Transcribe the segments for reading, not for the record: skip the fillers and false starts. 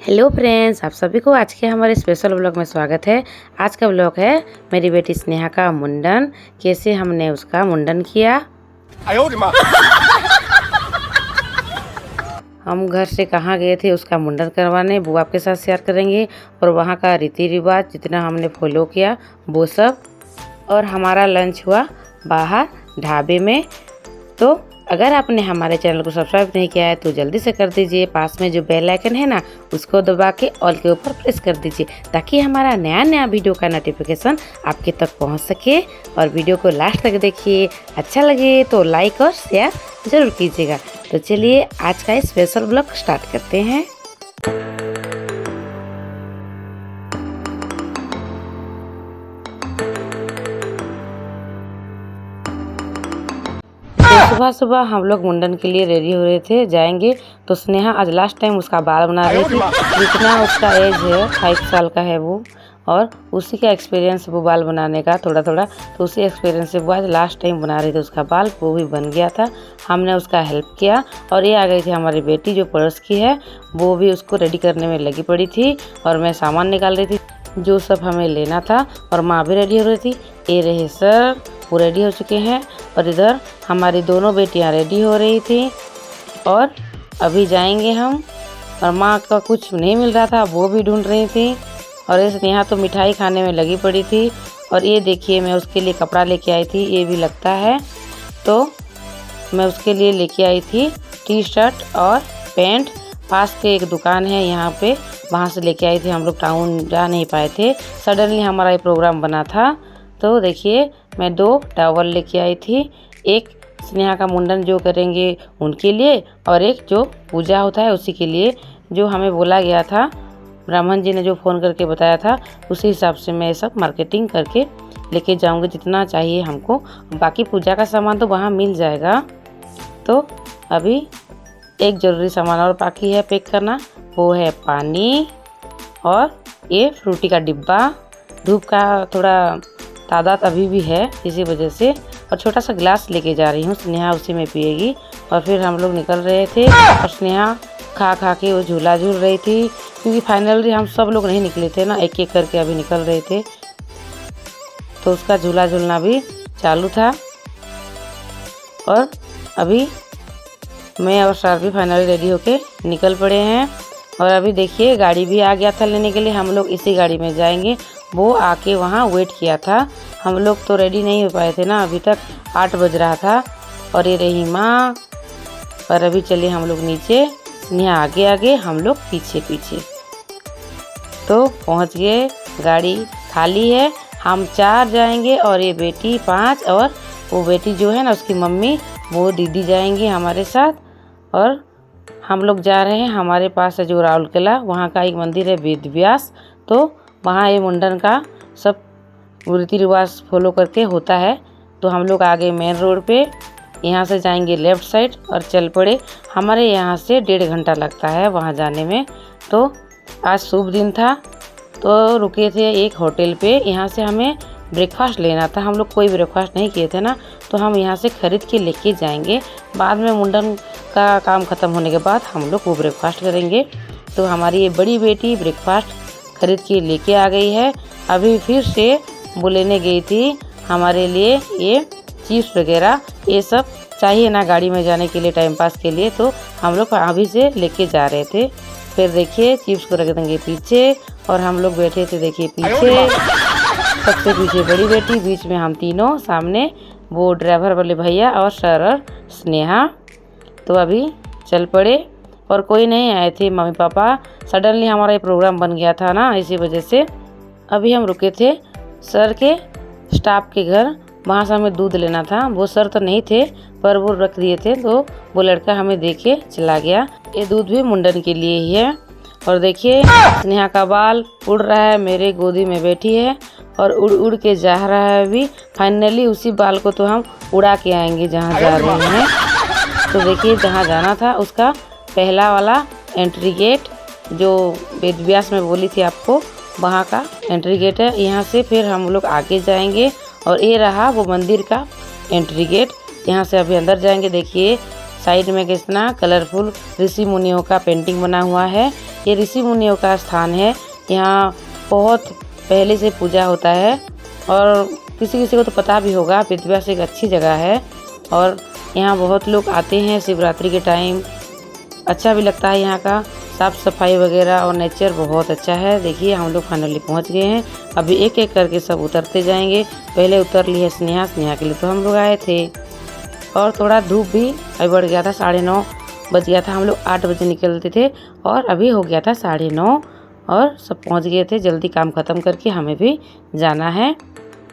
Hello friends, आप सभी को आज के हमारे स्पेशल व्लॉग में स्वागत है। आज का व्लॉग है मेरी बेटी स्नेहा का मुंडन। कैसे हमने उसका मुंडन किया। हम घर से कहाँ गए थे उसका मुंडन करवाने, वो आपके साथ शेयर करेंगे। और वहाँ का रीति रिवाज जितना हमने फॉलो किया वो सब। और हमारा लंच हुआ बाहर ढाबे में। तो अगर आपने हमारे चैनल को सब्सक्राइब नहीं किया है तो जल्दी से कर दीजिए। पास में जो बेल आइकन है ना उसको दबा के ऑल के ऊपर प्रेस कर दीजिए, ताकि हमारा नया वीडियो का नोटिफिकेशन आपके तक पहुंच सके। और वीडियो को लास्ट तक देखिए, अच्छा लगे तो लाइक और शेयर ज़रूर कीजिएगा। तो चलिए आज का स्पेशल ब्लॉग स्टार्ट करते हैं। सुबह सुबह हम लोग मुंडन के लिए रेडी हो रहे थे, जाएंगे। तो स्नेहा आज लास्ट टाइम उसका बाल बना रही थी। जितना उसका एज है 5 साल का है वो, और उसी का एक्सपीरियंस वो बाल बनाने का थोड़ा थोड़ा, तो उसी एक्सपीरियंस से वो आज लास्ट टाइम बना रही थी उसका बाल। वो भी बन गया था, हमने उसका हेल्प किया। और ये आ गई थी हमारी बेटी जो पड़ोस की है, वो भी उसको रेडी करने में लगी पड़ी थी। और मैं सामान निकाल रही थी जो सब हमें लेना था, और माँ भी रेडी हो रही थी। ये रहे सर, वो रेडी हो चुके हैं। और इधर हमारी दोनों बेटियां रेडी हो रही थी, और अभी जाएंगे हम। और माँ का कुछ नहीं मिल रहा था, वो भी ढूंढ रही थी। और इस नेहा तो मिठाई खाने में लगी पड़ी थी। और ये देखिए मैं उसके लिए कपड़ा लेके आई थी, ये भी लगता है। तो मैं उसके लिए लेके आई थी टी शर्ट और पैंट। पास के एक दुकान है यहाँ पे, वहाँ से लेके आई थी। हम लोग टाउन जा नहीं पाए थे, सडनली हमारा ये प्रोग्राम बना था। तो देखिए मैं 2 टॉवल लेके आई थी, एक स्नेहा का मुंडन जो करेंगे उनके लिए, और एक जो पूजा होता है उसी के लिए। जो हमें बोला गया था, ब्राह्मण जी ने जो फ़ोन करके बताया था, उसी हिसाब से मैं सब मार्केटिंग करके लेके जाऊंगी जितना चाहिए हमको। बाकी पूजा का सामान तो वहाँ मिल जाएगा। तो अभी एक ज़रूरी सामान और बाकी है पैक करना, वो है पानी और ये फ्रूटी का डिब्बा। धूप का थोड़ा तादाद अभी भी है, इसी वजह से। और छोटा सा गिलास लेके जा रही हूँ, स्नेहा उसी में पिएगी। और फिर हम लोग निकल रहे थे, और स्नेहा खा के वो झूला झूल रही थी, क्योंकि फाइनली हम सब लोग नहीं निकले थे ना, एक एक करके अभी निकल रहे थे। तो उसका झूला झूलना भी चालू था। और अभी मैं और सर भी फाइनली रेडी होके निकल पड़े हैं। और अभी देखिए गाड़ी भी आ गया था लेने के लिए, हम लोग इसी गाड़ी में जाएंगे। वो आके वहाँ वेट किया था। हम लोग तो रेडी नहीं हो पाए थे ना, अभी तक 8 बज रहा था। और ये रही माँ। और अभी चलिए हम लोग नीचे, स्नेहा आगे आगे, हम लोग पीछे पीछे। तो पहुँच गए, गाड़ी खाली है। हम 4 जाएंगे और ये बेटी 5, और वो बेटी जो है ना उसकी मम्मी, वो दीदी जाएंगी हमारे साथ। और हम लोग जा रहे हैं, हमारे पास है जो राउल किला, वहाँ का एक मंदिर है वेद व्यास। तो वहाँ ये मुंडन का सब रीति रिवाज फॉलो करके होता है। तो हम लोग आ गए मेन रोड पे, यहाँ से जाएंगे लेफ़्ट साइड और चल पड़े। हमारे यहाँ से 1.5 घंटा लगता है वहाँ जाने में। तो आज शुभ दिन था, तो रुके थे एक होटल पे। यहाँ से हमें ब्रेकफास्ट लेना था, हम लोग कोई ब्रेकफास्ट नहीं किए थे ना, तो हम यहाँ से ख़रीद के लेके जाएंगे। बाद में मुंडन का काम ख़त्म होने के बाद हम लोग वो ब्रेकफास्ट करेंगे। तो हमारी ये बड़ी बेटी ब्रेकफास्ट खरीद के लेके आ गई है। अभी फिर से वो लेने गई थी हमारे लिए ये चिप्स वगैरह, ये सब चाहिए ना गाड़ी में जाने के लिए, टाइम पास के लिए। तो हम लोग अभी से लेके जा रहे थे। फिर देखिए चिप्स को रख देंगे पीछे, और हम लोग बैठे थे देखिए पीछे, सबसे पीछे बड़ी बेटी, बीच में हम तीनों, सामने वो ड्राइवर वाले भैया और सर और स्नेहा। तो अभी चल पड़े, और कोई नहीं आए थे मम्मी पापा। सडनली हमारा ये प्रोग्राम बन गया था ना, इसी वजह से। अभी हम रुके थे सर के स्टाफ के घर, वहाँ से हमें दूध लेना था। वो सर तो नहीं थे, पर वो रख दिए थे, तो वो लड़का हमें दे के चला गया। ये दूध भी मुंडन के लिए ही है। और देखिए स्नेहा का बाल उड़ रहा है, मेरे गोदी में बैठी है और उड़ उड़ के जा रहा है। अभी फाइनली उसी बाल को तो हम उड़ा के आएंगे जहाँ जा रहे हैं। तो देखिए जहाँ जाना था उसका पहला वाला एंट्री गेट, जो वेद व्यास में बोली थी आपको, वहाँ का एंट्री गेट है। यहाँ से फिर हम लोग आगे जाएंगे, और ये रहा वो मंदिर का एंट्री गेट। यहाँ से अभी अंदर जाएंगे। देखिए साइड में कितना कलरफुल ऋषि मुनियों का पेंटिंग बना हुआ है। ये ऋषि मुनियों का स्थान है। यहाँ बहुत पहले से पूजा होता है और किसी किसी को तो पता भी होगा, वेदव्यास एक अच्छी जगह है और यहाँ बहुत लोग आते हैं शिवरात्रि के टाइम। अच्छा भी लगता है यहाँ का साफ़ सफाई वगैरह और नेचर बहुत अच्छा है। देखिए हम लोग फाइनली पहुँच गए हैं। अभी एक एक करके सब उतरते जाएंगे। पहले उतर ली है स्नेहा के लिए तो हम लोग आए थे और थोड़ा धूप भी अभी बढ़ गया था, 9:30 बज गया था। हम लोग 8 बजे निकलते थे और अभी हो गया था 9:30 और सब पहुँच गए थे जल्दी काम ख़त्म करके, हमें भी जाना है।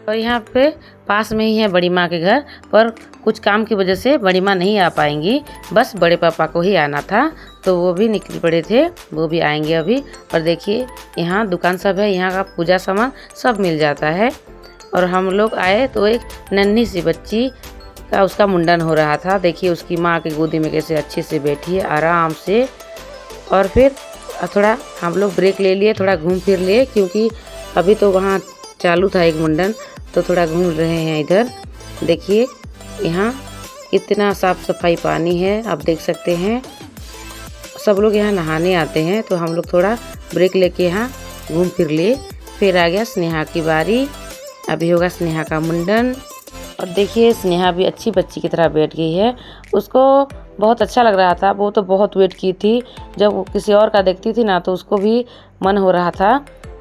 और यहाँ पे पास में ही है बड़ी माँ के घर, पर कुछ काम की वजह से बड़ी माँ नहीं आ पाएंगी, बस बड़े पापा को ही आना था तो वो भी निकल पड़े थे, वो भी आएंगे अभी। और देखिए यहाँ दुकान सब है, यहाँ का पूजा सामान सब मिल जाता है। और हम लोग आए तो एक नन्ही सी बच्ची का उसका मुंडन हो रहा था। देखिए उसकी माँ की गोदी में कैसे अच्छे से बैठी है आराम से। और फिर थोड़ा हम लोग ब्रेक ले लिए, थोड़ा घूम फिर लिए, क्योंकि अभी तो वहाँ चालू था एक मुंडन, तो थोड़ा घूम रहे हैं इधर। देखिए यहाँ इतना साफ़ सफाई पानी है, आप देख सकते हैं। सब लोग यहाँ नहाने आते हैं, तो हम लोग थोड़ा ब्रेक लेके यहाँ घूम फिर लिए। फिर आ गया स्नेहा की बारी, अभी होगा स्नेहा का मुंडन। और देखिए स्नेहा भी अच्छी बच्ची की तरह बैठ गई है, उसको बहुत अच्छा लग रहा था। वो तो बहुत वेट की थी, जब वो किसी और का देखती थी ना तो उसको भी मन हो रहा था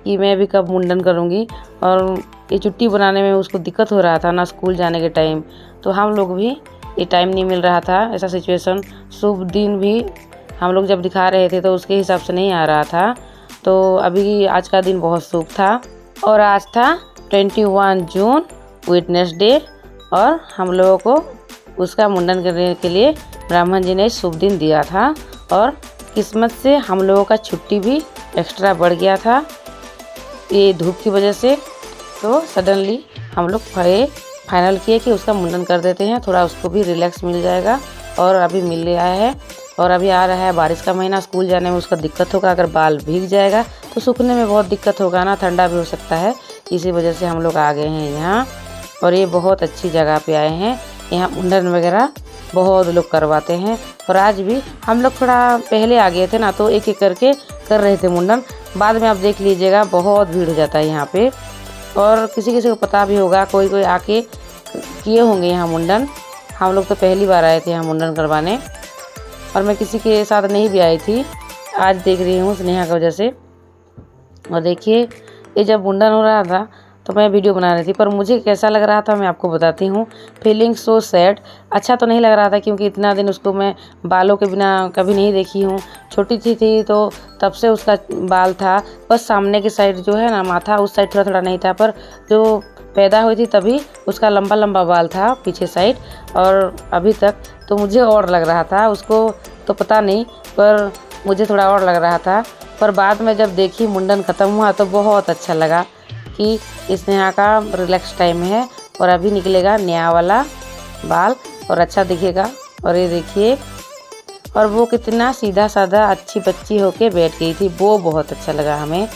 कि मैं भी कब मुंडन करूँगी। और ये छुट्टी बनाने में उसको दिक्कत हो रहा था ना स्कूल जाने के टाइम, तो हम लोग भी ये टाइम नहीं मिल रहा था। ऐसा सिचुएशन शुभ दिन भी हम लोग जब दिखा रहे थे तो उसके हिसाब से नहीं आ रहा था। तो अभी आज का दिन बहुत शुभ था और आज था 21 जून वेडनेसडे, और हम लोगों को उसका मुंडन करने के लिए ब्राह्मण जी ने शुभ दिन दिया था। और किस्मत से हम लोगों का छुट्टी भी एक्स्ट्रा बढ़ गया था ये धूप की वजह से। तो सडनली हम लोग फाइनल किए कि उसका मुंडन कर देते हैं, थोड़ा उसको भी रिलैक्स मिल जाएगा। और अभी मिल रहा है, और अभी आ रहा है बारिश का महीना, स्कूल जाने में उसका दिक्कत होगा। अगर बाल भीग जाएगा तो सूखने में बहुत दिक्कत होगा ना, ठंडा भी हो सकता है। इसी वजह से हम लोग आ गए हैं यहाँ। और ये बहुत अच्छी जगह पे आए हैं, यहाँ मुंडन वगैरह बहुत लोग करवाते हैं। और आज भी हम लोग थोड़ा पहले आ गए थे ना, तो एक एक करके कर रहे थे मुंडन। बाद में आप देख लीजिएगा बहुत भीड़ हो जाता है यहाँ पे। और किसी किसी को पता भी होगा, कोई कोई आके किए होंगे यहाँ मुंडन। हम लोग तो पहली बार आए थे यहाँ मुंडन करवाने, और मैं किसी के साथ नहीं भी आई थी, आज देख रही हूँ स्नेहा की वजह से। और देखिए ये जब मुंडन हो रहा था तो मैं वीडियो बना रही थी, पर मुझे कैसा लग रहा था मैं आपको बताती हूँ। Feeling so sad. अच्छा तो नहीं लग रहा था, क्योंकि इतना दिन उसको मैं बालों के बिना कभी नहीं देखी हूँ। छोटी थी तो तब से उसका बाल था, बस सामने की साइड जो है ना माथा, उस साइड थोड़ा थोड़ा नहीं था, पर जो पैदा हुई थी तभी उसका लंबा लंबा बाल था पीछे साइड। और अभी तक तो मुझे और लग रहा था, उसको तो पता नहीं, पर मुझे थोड़ा और लग रहा था। पर बाद में जब देखी मुंडन ख़त्म हुआ तो बहुत अच्छा लगा कि स्नेहा का रिलैक्स टाइम है और अभी निकलेगा नया वाला बाल और अच्छा दिखेगा। और ये देखिए, और वो कितना सीधा साधा अच्छी बच्ची होके बैठ गई थी, वो बहुत अच्छा लगा हमें,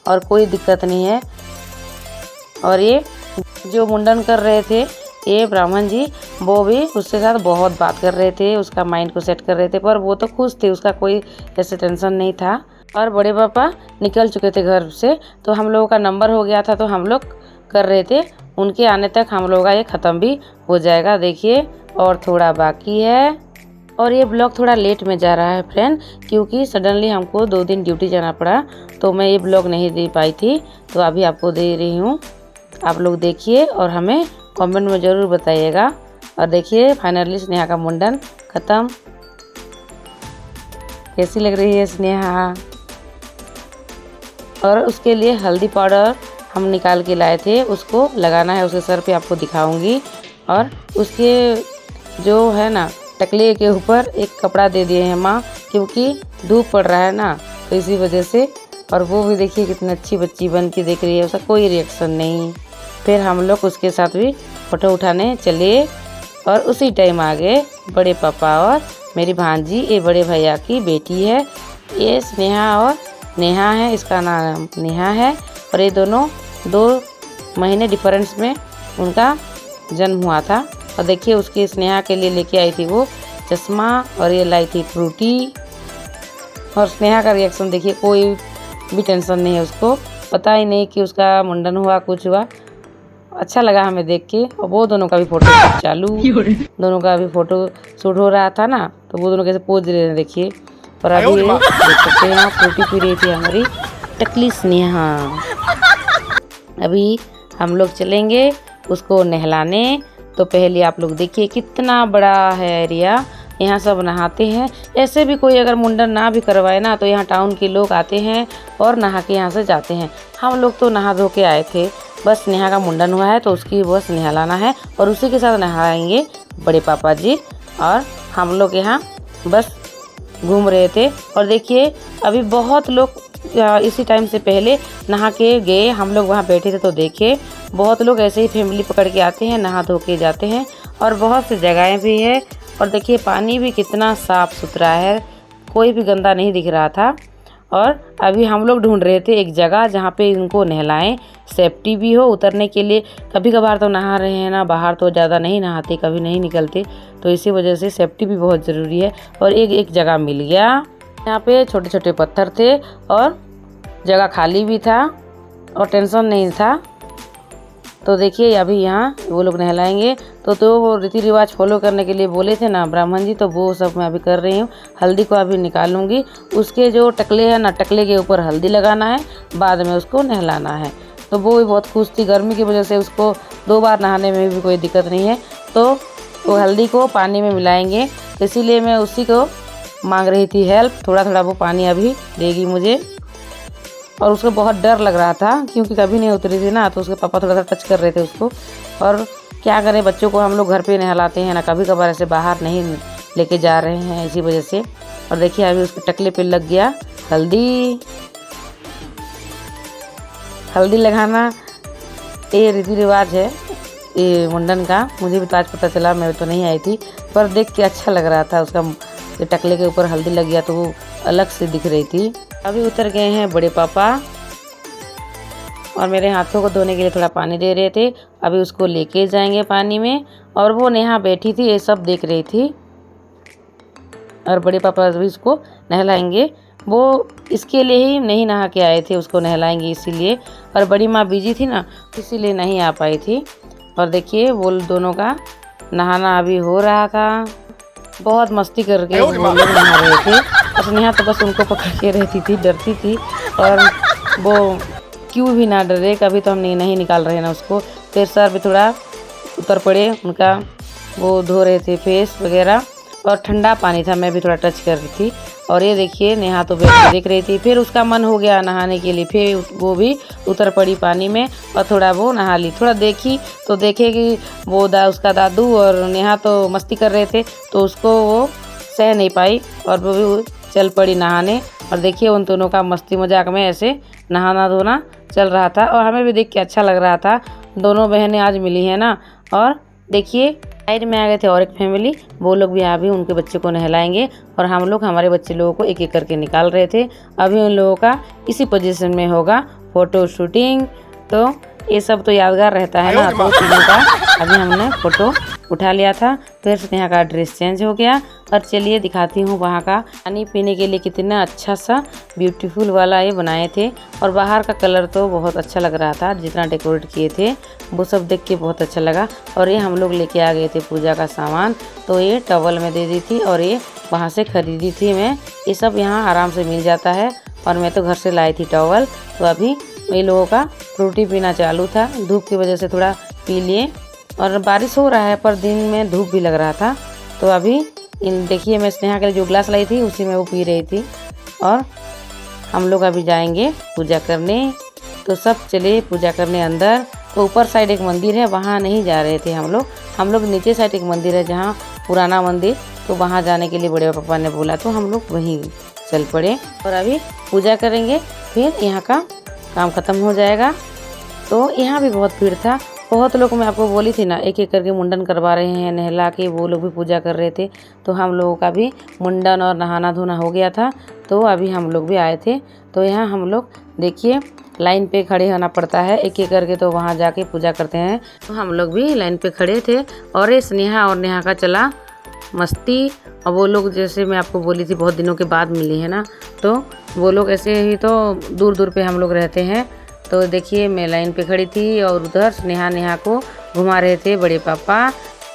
और कोई दिक्कत नहीं है। और ये जो मुंडन कर रहे थे ये ब्राह्मण जी, वो भी उसके साथ बहुत बात कर रहे थे, उसका माइंड को सेट कर रहे थे, पर वो तो खुश थे, उसका कोई ऐसे टेंशन नहीं था। और बड़े पापा निकल चुके थे घर से, तो हम लोगों का नंबर हो गया था, तो हम लोग कर रहे थे। उनके आने तक हम लोगों का ये ख़त्म भी हो जाएगा। देखिए और थोड़ा बाकी है। और ये ब्लॉग थोड़ा लेट में जा रहा है फ्रेंड, क्योंकि सडनली हमको 2 दिन ड्यूटी जाना पड़ा, तो मैं ये ब्लॉग नहीं दे पाई थी, तो अभी आपको दे रही हूँ। आप लोग देखिए और हमें कमेंट में ज़रूर बताइएगा। और देखिए फाइनली स्नेहा का मुंडन ख़त्म। कैसी लग रही है स्नेहा? और उसके लिए हल्दी पाउडर हम निकाल के लाए थे, उसको लगाना है उसके सर पे, आपको दिखाऊंगी। और उसके जो है ना टकले के ऊपर एक कपड़ा दे दिए हैं माँ, क्योंकि धूप पड़ रहा है ना, तो इसी वजह से। और वो भी देखिए कितनी अच्छी बच्ची बन के देख रही है, उसका कोई रिएक्शन नहीं। फिर हम लोग उसके साथ भी फ़ोटो उठाने चले, और उसी टाइम आ गए बड़े पापा और मेरी भांजी, ये बड़े भैया की बेटी है, ये स्नेहा और नेहा है, इसका नाम नेहा है। और ये दोनों 2 महीने डिफरेंस में उनका जन्म हुआ था। और देखिए उसकी स्नेहा के लिए लेके आई थी वो चश्मा, और ये लाई थी फ्रूटी। और स्नेहा का रिएक्शन देखिए, कोई भी टेंशन नहीं है उसको, पता ही नहीं कि उसका मुंडन हुआ कुछ हुआ। अच्छा लगा हमें देख के। और वो दोनों का भी फोटो शूट चालू, दोनों का भी फोटो शूट हो रहा था ना, तो वो दोनों कैसे पोज दे रहे हैं देखिए। और अभी देख सकते हैं फ्रूटी पी रही थी हमारी टकली स्नेहा। अभी हम लोग चलेंगे उसको नहलाने। तो पहले आप लोग देखिए कितना बड़ा है एरिया, यहाँ सब नहाते हैं। ऐसे भी कोई अगर मुंडन ना भी करवाए ना, तो यहाँ टाउन के लोग आते हैं और नहा के यहाँ से जाते हैं। हम लोग तो नहा धो के आए थे, बस नेहा का मुंडन हुआ है तो उसकी बस नहलाना है, और उसी के साथ नहाएंगे बड़े पापा जी। और हम लोग यहाँ बस घूम रहे थे। और देखिए अभी बहुत लोग इसी टाइम से पहले नहा के गए, हम लोग वहाँ बैठे थे तो देखे बहुत लोग ऐसे ही फैमिली पकड़ के आते हैं, नहा धो के जाते हैं। और बहुत सी जगहें भी है। और देखिए पानी भी कितना साफ़ सुथरा है, कोई भी गंदा नहीं दिख रहा था। और अभी हम लोग ढूंढ रहे थे एक जगह जहाँ पे इनको नहलाएं, सेफ्टी भी हो उतरने के लिए। कभी कभार तो नहा रहे हैं ना, बाहर तो ज़्यादा नहीं नहाते, कभी नहीं निकलते, तो इसी वजह से सेफ्टी भी बहुत ज़रूरी है। और एक जगह मिल गया, यहाँ पे छोटे छोटे पत्थर थे और जगह खाली भी था और टेंशन नहीं था। तो देखिए अभी यहाँ वो लोग नहलाएंगे। तो वो रीति रिवाज फॉलो करने के लिए बोले थे ना ब्राह्मण जी, तो वो सब मैं अभी कर रही हूँ। हल्दी को अभी निकालूंगी, उसके जो टकले हैं ना, टकले के ऊपर हल्दी लगाना है, बाद में उसको नहलाना है। तो वो भी बहुत खुश थी, गर्मी की वजह से उसको 2 बार नहाने में भी कोई दिक्कत नहीं है। तो वो हल्दी को पानी में मिलाएंगे, इसीलिए मैं उसी को मांग रही थी हेल्प। थोड़ा थोड़ा वो पानी अभी देगी मुझे। और उसको बहुत डर लग रहा था क्योंकि कभी नहीं उतरी थी ना, तो उसके पापा थोड़ा सा टच कर रहे थे उसको। और क्या करें, बच्चों को हम लोग घर पे नहलाते हैं ना, कभी कभार ऐसे बाहर नहीं लेके जा रहे हैं, इसी वजह से। और देखिए अभी उसके टकले पे लग गया हल्दी। हल्दी लगाना ये रीति रिवाज है ये मुंडन का, मुझे भी तो आज पता चला, मैं तो नहीं आई थी, पर देख के अच्छा लग रहा था। उसका टकले के ऊपर हल्दी लग गया तो वो अलग से दिख रही थी। अभी उतर गए हैं बड़े पापा और मेरे हाथों को धोने के लिए थोड़ा पानी दे रहे थे। अभी उसको लेके जाएंगे पानी में। और वो नेहा बैठी थी, ये सब देख रही थी। और बड़े पापा अभी उसको नहलाएंगे, वो इसके लिए ही नहीं नहा के आए थे, उसको नहलाएंगे इसीलिए। और बड़ी माँ बिजी थी ना, इसीलिए नहीं आ पाई थी। और देखिए वो दोनों का नहाना अभी हो रहा था, बहुत मस्ती करके वो लोग नहा रहे थे। और नेहा तो बस उनको पकड़ के रहती थी, डरती थी। और वो क्यों भी ना डरे, कभी तो हम नहीं निकाल रहे ना उसको। फिर सर भी थोड़ा उतर पड़े उनका, वो धो रहे थे फेस वगैरह। और ठंडा पानी था, मैं भी थोड़ा टच कर रही थी। और ये देखिए नेहा तो बैठ के देख रही थी, फिर उसका मन हो गया नहाने के लिए, फिर वो भी उतर पड़ी पानी में और थोड़ा वो नहा ली। थोड़ा देखी तो देखे कि वो उसका दादू और नेहा तो मस्ती कर रहे थे, तो उसको वो सह नहीं पाई और वो भी चल पड़ी नहाने। और देखिए उन दोनों का मस्ती मजाक में ऐसे नहाना धोना चल रहा था, और हमें भी देख के अच्छा लग रहा था। दोनों बहनें आज मिली हैं ना। और देखिए साइड में आ गए थे और एक फैमिली, वो लोग भी अभी उनके बच्चे को नहलाएंगे। और हम लोग हमारे बच्चे लोगों को एक एक करके निकाल रहे थे। अभी उन लोगों का इसी पोजीशन में होगा फ़ोटो शूटिंग, तो ये सब तो यादगार रहता है ना। तो तीनों का अभी हमने फ़ोटो उठा लिया था। फिर स्नेहा का ड्रेस चेंज हो गया। और चलिए दिखाती हूँ वहाँ का पानी पीने के लिए कितना अच्छा सा ब्यूटीफुल वाला ये बनाए थे। और बाहर का कलर तो बहुत अच्छा लग रहा था, जितना डेकोरेट किए थे वो सब देख के बहुत अच्छा लगा। और ये हम लोग लेके आ गए थे पूजा का सामान, तो ये टॉवल में दे दी थी और ये वहाँ से खरीदी थी मैं। ये सब यहाँ आराम से मिल जाता है और मैं तो घर से लाई थी टॉवल। तो अभी ये लोगों का फ्रूटी पीना चालू था, धूप की वजह से थोड़ा पी लिए। और बारिश हो रहा है पर दिन में धूप भी लग रहा था। तो अभी देखिए मैं स्नेहा के लिए जो ग्लास लाई थी उसी में वो पी रही थी। और हम लोग अभी जाएंगे पूजा करने, तो सब चले पूजा करने अंदर। तो ऊपर साइड एक मंदिर है, वहाँ नहीं जा रहे थे हम लोग नीचे साइड एक मंदिर है जहाँ पुराना मंदिर, तो वहाँ जाने के लिए बड़े पापा ने बोला, तो हम लोग वहीं चल पड़े। और अभी पूजा करेंगे, फिर यहाँ का काम ख़त्म हो जाएगा। तो यहाँ भी बहुत भीड़ था, बहुत लोग, मैं आपको बोली थी ना, एक एक करके मुंडन करवा रहे हैं नहला के, वो लोग भी पूजा कर रहे थे। तो हम लोगों का भी मुंडन और नहाना धोना हो गया था, तो अभी हम लोग भी आए थे। तो यहाँ हम लोग देखिए लाइन पे खड़े होना पड़ता है एक एक करके, तो वहाँ जाके पूजा करते हैं। तो हम लोग भी लाइन पे खड़े थे। और ये स्नेहा और नेहा का चला मस्ती। और वो लोग जैसे मैं आपको बोली थी बहुत दिनों के बाद मिली है ना, तो वो लोग ऐसे ही तो दूर दूर पे हम लोग रहते हैं। तो देखिए मैं लाइन पे खड़ी थी और उधर नेहा को घुमा रहे थे बड़े पापा।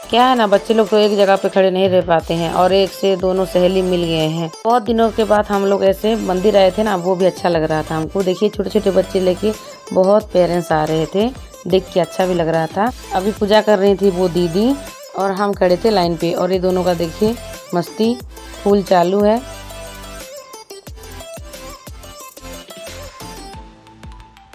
क्या है ना, बच्चे लोग तो एक जगह पे खड़े नहीं रह पाते हैं और एक से दोनों सहेली मिल गए हैं। बहुत दिनों के बाद हम लोग ऐसे मंदिर आए थे ना, वो भी अच्छा लग रहा था हमको। देखिए छोटे छोटे बच्चे लेके बहुत पेरेंट्स आ रहे थे, देख के अच्छा भी लग रहा था। अभी पूजा कर रही थी वो दीदी और हम खड़े थे लाइन पे, और ये दोनों का देखिए मस्ती फुल चालू है।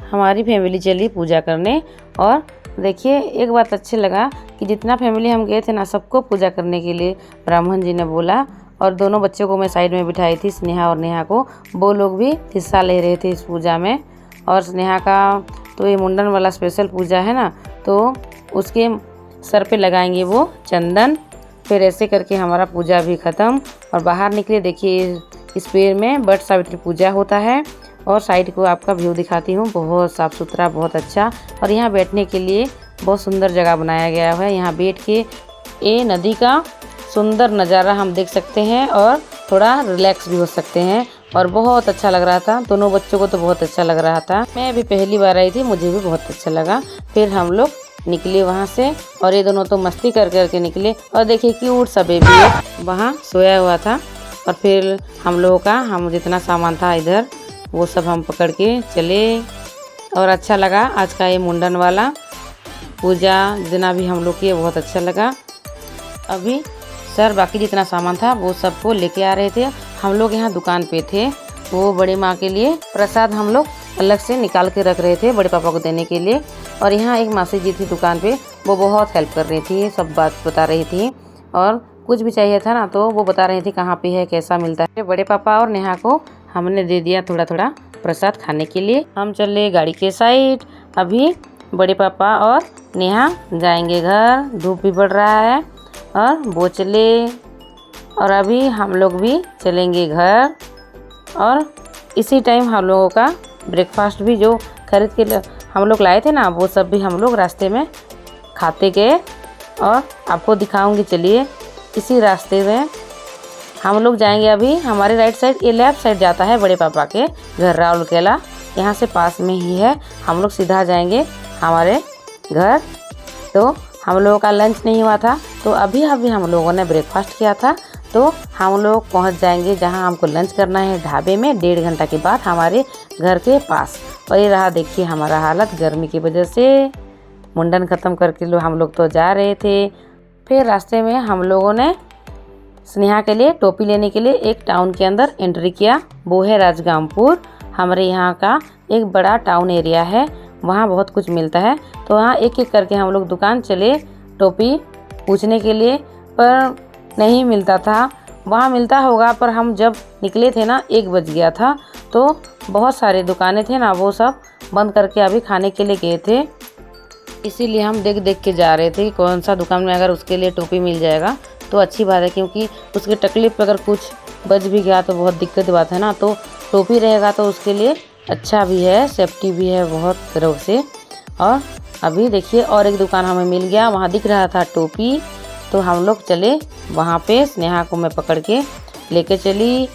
हमारी फैमिली चली पूजा करने, और देखिए एक बात अच्छी लगा कि जितना फैमिली हम गए थे ना, सबको पूजा करने के लिए ब्राह्मण जी ने बोला। और दोनों बच्चों को मैं साइड में बिठाई थी, स्नेहा और नेहा को, वो लोग भी हिस्सा ले रहे थे इस पूजा में। और स्नेहा का तो ये मुंडन वाला स्पेशल पूजा है ना, तो उसके सर पे लगाएंगे वो चंदन। फिर ऐसे करके हमारा पूजा भी ख़त्म और बाहर निकले। देखिए इस पेड़ में वट सावित्री पूजा होता है। और साइड को आपका व्यू दिखाती हूँ, बहुत साफ़ सुथरा, बहुत अच्छा। और यहाँ बैठने के लिए बहुत सुंदर जगह बनाया गया है। यहाँ बैठ के ये नदी का सुंदर नज़ारा हम देख सकते हैं और थोड़ा रिलैक्स भी हो सकते हैं। और बहुत अच्छा लग रहा था, दोनों बच्चों को तो बहुत अच्छा लग रहा था। मैं अभी पहली बार आई थी, मुझे भी बहुत अच्छा लगा। फिर हम लोग निकले वहाँ से, और ये दोनों तो मस्ती कर करके निकले। और देखिए क्यूट सा बेबी वहाँ सोया हुआ था। और फिर हम लोगों का हम जितना सामान था इधर, वो सब हम पकड़ के चले। और अच्छा लगा आज का ये मुंडन वाला पूजा जितना भी हम लोग किए, बहुत अच्छा लगा। अभी सर बाकी जितना सामान था वो सबको लेके आ रहे थे। हम लोग यहाँ दुकान पे थे, वो बड़े माँ के लिए प्रसाद हम लोग अलग से निकाल के रख रहे थे बड़े पापा को देने के लिए। और यहाँ एक मासी जी थी दुकान पे, वो बहुत हेल्प कर रही थी, सब बात बता रही थी। और कुछ भी चाहिए था ना, तो वो बता रही थी कहाँ पे है, कैसा मिलता है। बड़े पापा और नेहा को हमने दे दिया थोड़ा थोड़ा प्रसाद खाने के लिए। हम चले गाड़ी के साइड। अभी बड़े पापा और नेहा जाएंगे घर, धूप भी बढ़ रहा है। और वो चले, और अभी हम लोग भी चलेंगे घर। और इसी टाइम हम लोगों का ब्रेकफास्ट भी जो खरीद के हम लोग लाए थे ना, वो सब भी हम लोग रास्ते में खाते गए। और आपको दिखाऊंगी, चलिए। इसी रास्ते में हम लोग जाएंगे। अभी हमारे राइट साइड, ये लेफ्ट साइड जाता है बड़े पापा के घर, राउरकेला, यहाँ से पास में ही है। हम लोग सीधा जाएंगे हमारे घर। तो हम लोगों का लंच नहीं हुआ था, तो अभी हम लोगों ने ब्रेकफास्ट किया था। तो हम लोग पहुंच जाएंगे जहां हमको लंच करना है, ढाबे में, 1.5 घंटा के बाद हमारे घर के पास। और ये रहा देखिए हमारा हालत, गर्मी की वजह से मुंडन ख़त्म करके हम लोग तो जा रहे थे। फिर रास्ते में हम लोगों ने स्नेहा के लिए टोपी लेने के लिए एक टाउन के अंदर एंट्री किया, वो है राजगामपुर। हमारे यहाँ का एक बड़ा टाउन एरिया है, वहाँ बहुत कुछ मिलता है। तो वहाँ एक एक करके हम लोग दुकान चले टोपी पूछने के लिए, पर नहीं मिलता था। वहाँ मिलता होगा, पर हम जब निकले थे ना 1 बज गया था। तो बहुत सारे दुकानें थे ना, वो सब बंद करके अभी खाने के लिए गए थे। इसीलिए हम देख देख के जा रहे थे कि कौन सा दुकान में अगर उसके लिए टोपी मिल जाएगा तो अच्छी बात है, क्योंकि उसकी तकलीफ अगर कुछ बच भी गया तो बहुत दिक्कत बात है ना। तो टोपी रहेगा तो उसके लिए अच्छा भी है, सेफ्टी भी है बहुत तरह से। और अभी देखिए और एक दुकान हमें मिल गया, वहाँ दिख रहा था टोपी। तो हम लोग चले वहाँ पे, स्नेहा को मैं पकड़ के लेके चली।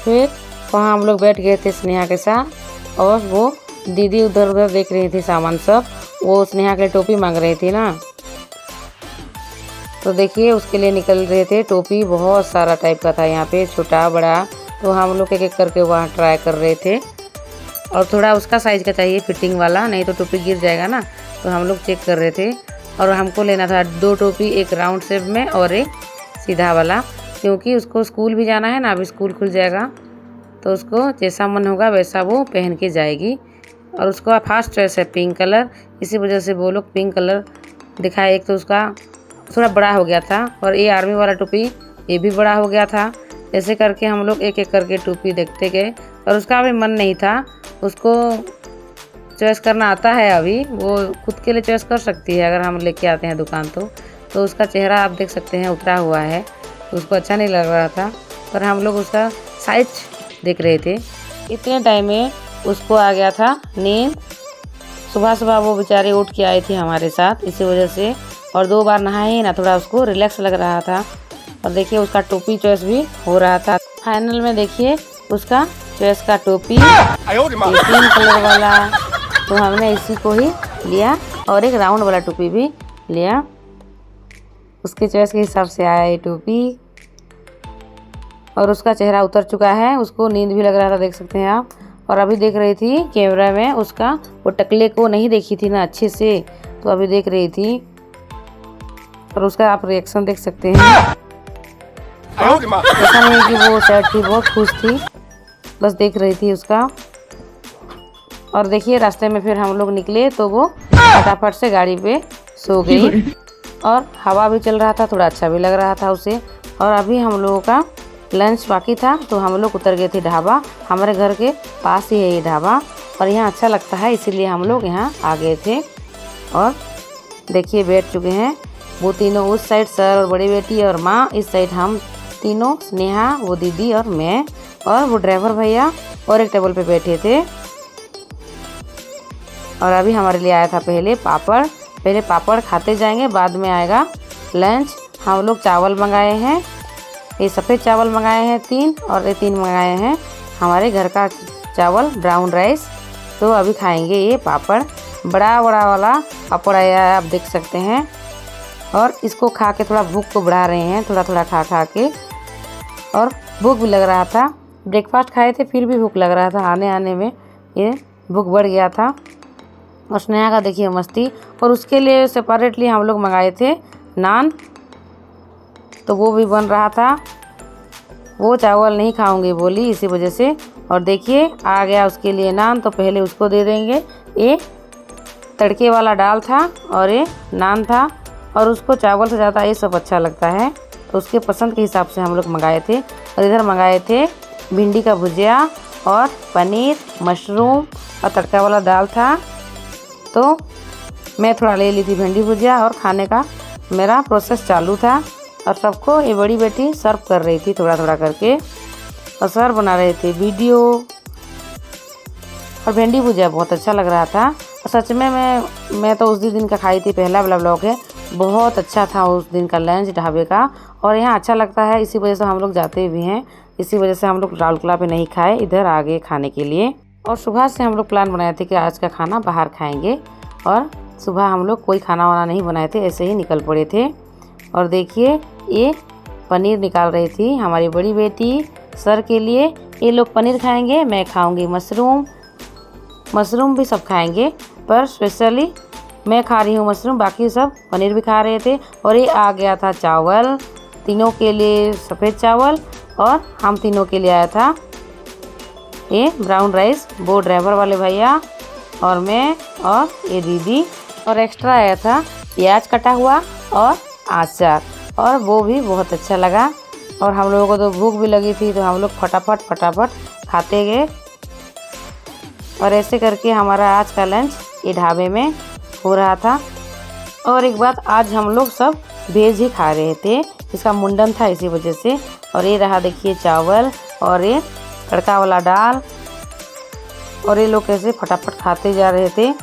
फिर वहाँ हम लोग बैठ गए थे स्नेहा के साथ, और वो दीदी उधर उधर देख रही थी सामान सब। वो स्नेहा के लिए टोपी मांग रही थी ना, तो देखिए उसके लिए निकल रहे थे। टोपी बहुत सारा टाइप का था यहाँ पे, छोटा बड़ा। तो हम लोग एक एक करके वहाँ ट्राई कर रहे थे। और थोड़ा उसका साइज़ का चाहिए, फिटिंग वाला, नहीं तो टोपी गिर जाएगा ना। तो हम लोग चेक कर रहे थे। और हमको लेना था 2 टोपी, एक राउंड शेप में और एक सीधा वाला, क्योंकि उसको स्कूल भी जाना है ना, अभी स्कूल खुल जाएगा। तो उसको जैसा मन होगा वैसा वो पहन के जाएगी। और उसको फर्स्ट चॉइस है पिंक कलर, इसी वजह से वो लोग पिंक कलर दिखाए। एक तो उसका थोड़ा बड़ा हो गया था, और ये आर्मी वाला टोपी ये भी बड़ा हो गया था। ऐसे करके हम लोग एक एक करके टोपी देखते गए। और उसका अभी मन नहीं था, उसको चॉइस करना आता है, अभी वो खुद के लिए चॉइस कर सकती है अगर हम लेके आते हैं दुकान। तो उसका चेहरा आप देख सकते हैं उतरा हुआ है, तो उसको अच्छा नहीं लग रहा था। पर हम लोग उसका साइज देख रहे थे। इतने टाइम में उसको आ गया था नींद। सुबह सुबह वो बेचारी उठ के आई थी हमारे साथ, इसी वजह से। और 2 बार नहाए ना, थोड़ा उसको रिलैक्स लग रहा था। और देखिए उसका टोपी चॉइस भी हो रहा था। फाइनल में देखिए उसका चॉइस का टोपी 3 कलर वाला, तो हमने इसी को ही लिया और एक राउंड वाला टोपी भी लिया। उसके चॉइस के हिसाब से आया ये टोपी और उसका चेहरा उतर चुका है, उसको नींद भी लग रहा था, देख सकते हैं आप। और अभी देख रही थी कैमरा में उसका वो टकले को नहीं देखी थी ना अच्छे से, तो अभी देख रही थी और उसका आप रिएक्शन देख सकते हैं। ऐसा नहीं कि वो सैड थी, बहुत खुश थी, बस देख रही थी उसका। और देखिए रास्ते में फिर हम लोग निकले तो वो फटाफट से गाड़ी पे सो गई और हवा भी चल रहा था, थोड़ा अच्छा भी लग रहा था उसे। और अभी हम लोगों का लंच बाकी था तो हम लोग उतर गए थे ढाबा। हमारे घर के पास ही है ये ढाबा और यहाँ अच्छा लगता है, इसीलिए हम लोग यहाँ आ गए थे। और देखिए बैठ चुके हैं वो तीनों, उस साइड सर और बड़ी बेटी और माँ, इस साइड हम तीनों, स्नेहा, वो दीदी और मैं, और वो ड्राइवर भैया और एक टेबल पे बैठे थे। और अभी हमारे लिए आया था पहले पापड़ खाते जाएंगे, बाद में आएगा लंच। हम लोग चावल मंगाए हैं, ये सफ़ेद चावल मंगाए हैं 3 और ये 3 मंगाए हैं हमारे घर का चावल ब्राउन राइस। तो अभी खाएंगे ये पापड़, बड़ा वाला पापड़ आया है, आप देख सकते हैं। और इसको खा के थोड़ा भूख को बढ़ा रहे हैं, थोड़ा खा के, और भूख भी लग रहा था। ब्रेकफास्ट खाए थे फिर भी भूख लग रहा था, आने में ये भूख बढ़ गया था। और स्नेहा का देखिए मस्ती। और उसके लिए सेपरेटली हम लोग मंगाए थे नान, तो वो भी बन रहा था। वो चावल नहीं खाऊंगी बोली, इसी वजह से। और देखिए आ गया उसके लिए नान, तो पहले उसको दे देंगे। ये तड़के वाला दाल था और ये नान था, और उसको चावल से ज़्यादा ये सब अच्छा लगता है, तो उसके पसंद के हिसाब से हम लोग मंगाए थे। और इधर मंगाए थे भिंडी का भुजिया और पनीर, मशरूम और तड़का वाला दाल था। तो मैं थोड़ा ले ली थी भिंडी भुजिया और खाने का मेरा प्रोसेस चालू था। और सबको ये बड़ी बेटी सर्व कर रही थी थोड़ा करके, और सर बना रहे थे वीडियो। और भिंडी भुजिया बहुत अच्छा लग रहा था। और सच में मैं तो उस दिन का खाई थी, पहला वाला ब्लॉग है, बहुत अच्छा था उस दिन का लंच ढाबे का। और यहाँ अच्छा लगता है, इसी वजह से हम लोग जाते भी हैं, इसी वजह से हम लोग लाल किला पे नहीं खाए, इधर आ गए खाने के लिए। और सुबह से हम लोग प्लान बनाए थे कि आज का खाना बाहर खाएंगे, और सुबह हम लोग कोई खाना वाना नहीं बनाए थे, ऐसे ही निकल पड़े थे। और देखिए ये पनीर निकाल रही थी हमारी बड़ी बेटी सर के लिए। ये लोग पनीर खाएंगे, मैं खाऊंगी मशरूम भी सब खाएंगे, पर स्पेशली मैं खा रही हूँ मशरूम, बाकी सब पनीर भी खा रहे थे। और ये आ गया था चावल, तीनों के लिए सफ़ेद चावल, और हम तीनों के लिए आया था ये ब्राउन राइस, वो ड्राइवर वाले भैया और मैं और ये दीदी। और एक्स्ट्रा आया था प्याज कटा हुआ और अचार, और वो भी बहुत अच्छा लगा। और हम लोगों को तो भूख भी लगी थी, तो हम लोग फटाफट खाते गए। और ऐसे करके हमारा आज का लंच ये ढाबे में हो रहा था। और एक बात, आज हम लोग सब वेज ही खा रहे थे, इसका मुंडन था इसी वजह से। और ये रहा देखिए चावल और ये तड़का वाला दाल, और ये लोग कैसे फटाफट खाते जा रहे थे।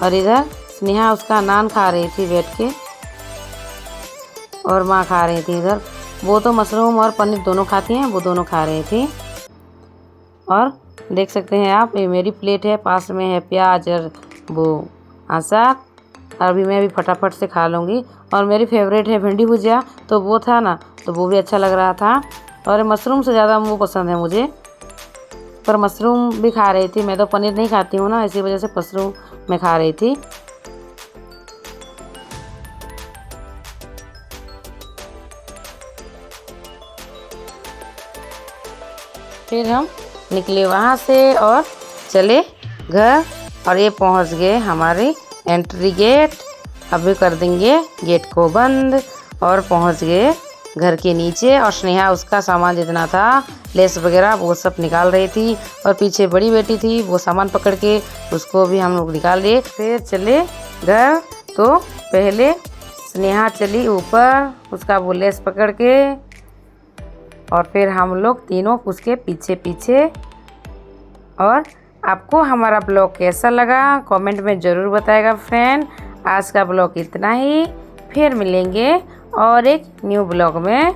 और इधर स्नेहा उसका नान खा रही थी बैठ के, और माँ खा रही थी इधर। वो तो मशरूम और पनीर दोनों खाती हैं, वो दोनों खा रही थी। और देख सकते हैं आप, ये मेरी प्लेट है, पास में है प्याज और वो अचार। अभी मैं भी फटाफट से खा लूँगी। और मेरी फेवरेट है भिंडी भुजिया, तो वो था ना, तो वो भी अच्छा लग रहा था। और मशरूम से ज़्यादा वो पसंद है मुझे, पर मशरूम भी खा रही थी। मैं तो पनीर नहीं खाती हूँ ना, इसी वजह से मशरूम मैं खा रही थी। फिर हम निकले वहाँ से और चले घर, और ये पहुँच गए हमारे एंट्री गेट। अभी कर देंगे गेट को बंद, और पहुँच गए घर के नीचे। और स्नेहा उसका सामान जितना था, लेस वगैरह, वो सब निकाल रही थी। और पीछे बड़ी बेटी थी, वो सामान पकड़ के उसको भी हम लोग निकाल लिए। फिर चले घर, तो पहले स्नेहा चली ऊपर उसका वो लेस पकड़ के, और फिर हम लोग तीनों उसके पीछे। और आपको हमारा ब्लॉग कैसा लगा कमेंट में ज़रूर बताएगा फ्रेंड। आज का ब्लॉग इतना ही, फिर मिलेंगे और एक न्यू ब्लॉग में।